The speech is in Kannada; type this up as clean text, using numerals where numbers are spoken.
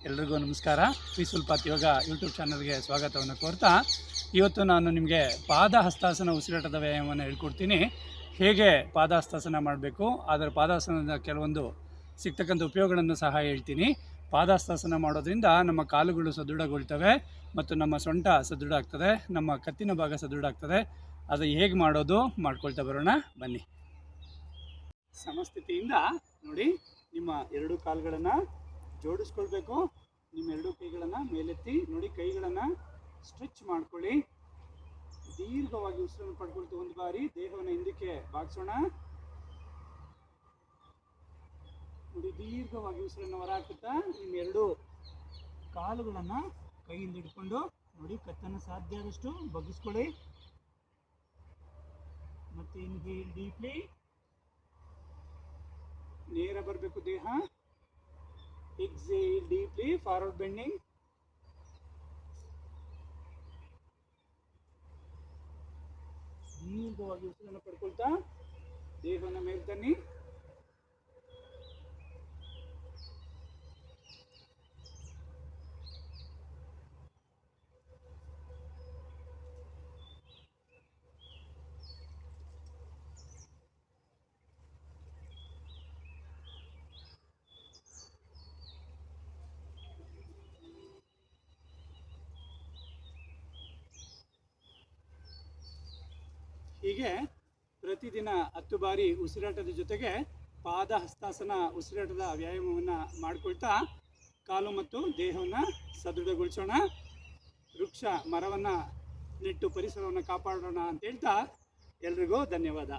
ಎಲ್ರಿಗೂ ನಮಸ್ಕಾರ. ಪೀಸ್ಫುಲ್ ಪಾತ್ ಯೋಗ ಯೂಟ್ಯೂಬ್ ಚಾನಲ್ಗೆ ಸ್ವಾಗತವನ್ನು ಕೋರ್ತಾ, ಇವತ್ತು ನಾನು ನಿಮಗೆ ಪಾದ ಹಸ್ತಾಸನ ಉಸಿರಾಟದ ವ್ಯಾಯಾಮವನ್ನು ಹೇಳ್ಕೊಡ್ತೀನಿ. ಹೇಗೆ ಪಾದ ಹಸ್ತಾಸನ ಮಾಡಬೇಕು, ಅದರ ಪಾದಾಸನದ ಕೆಲವೊಂದು ಸಿಗ್ತಕ್ಕಂಥ ಉಪಯೋಗಗಳನ್ನು ಸಹ ಹೇಳ್ತೀನಿ. ಪಾದ ಹಸ್ತಾಸನ ಮಾಡೋದ್ರಿಂದ ನಮ್ಮ ಕಾಲುಗಳು ಸದೃಢಗೊಳ್ತವೆ ಮತ್ತು ನಮ್ಮ ಸೊಂಟ ಸದೃಢ ಆಗ್ತದೆ, ನಮ್ಮ ಕತ್ತಿನ ಭಾಗ ಸದೃಢ ಆಗ್ತದೆ. ಅದು ಹೇಗೆ ಮಾಡೋದು ಮಾಡ್ಕೊಳ್ತಾ ಬರೋಣ ಬನ್ನಿ. ಸಮಸ್ಥಿತಿಯಿಂದ ನೋಡಿ, ನಿಮ್ಮ ಎರಡು ಕಾಲುಗಳನ್ನು ಜೋಡಿಸ್ಕೊಳ್ಬೇಕು. ನಿಮ್ಮ ಎರಡು ಕೈಗಳನ್ನು ಮೇಲೆತ್ತಿ ನೋಡಿ, ಕೈಗಳನ್ನು ಸ್ಟ್ರೆಚ್ ಮಾಡ್ಕೊಳ್ಳಿ. ದೀರ್ಘವಾಗಿ ಉಸಿರನ್ನು ಪಡ್ಕೊಳ್ತು. ಒಂದು ಬಾರಿ ದೇಹವನ್ನು ಹಿಂದಕ್ಕೆ ಬಾಗಿಸೋಣ. ನೋಡಿ, ದೀರ್ಘವಾಗಿ ಉಸಿರನ್ನು ಹೊರ ಹಾಕುತ್ತಾ ನಿಮ್ಮ ಎರಡು ಕಾಲುಗಳನ್ನು ಕೈಯಿಂದ ಹಿಡ್ಕೊಂಡು ನೋಡಿ, ಕತ್ತನ್ನು ಸಾಧ್ಯ ಆದಷ್ಟು ಬಗ್ಗಿಸ್ಕೊಳ್ಳಿ. ಮತ್ತೆ ಇನ್ಹೇಲ್ ಡೀಪ್ಲಿ, ನೇರ ಬರಬೇಕು ದೇಹ. Exhale deeply, forward bending. ದೀರ್ಘವಾಗಿ ಉಸಿರನ್ನು ಪಡ್ಕೊಳ್ತಾ ದೇಹವನ್ನು ಮೇಲೆ ತನ್ನಿ. ಹೀಗೆ ಪ್ರತಿದಿನ 10 ಬಾರಿ ಉಸಿರಾಟದ ಜೊತೆಗೆ ಪಾದ ಹಸ್ತಾಸನ ಉಸಿರಾಟದ ವ್ಯಾಯಾಮವನ್ನು ಮಾಡಿಕೊಳ್ತಾ ಕಾಲು ಮತ್ತು ದೇಹವನ್ನು ಸದೃಢಗೊಳಿಸೋಣ. ವೃಕ್ಷ ಮರವನ್ನು ನೆಟ್ಟು ಪರಿಸರವನ್ನು ಕಾಪಾಡೋಣ ಅಂತ ಹೇಳ್ತಾ ಎಲ್ರಿಗೂ ಧನ್ಯವಾದ.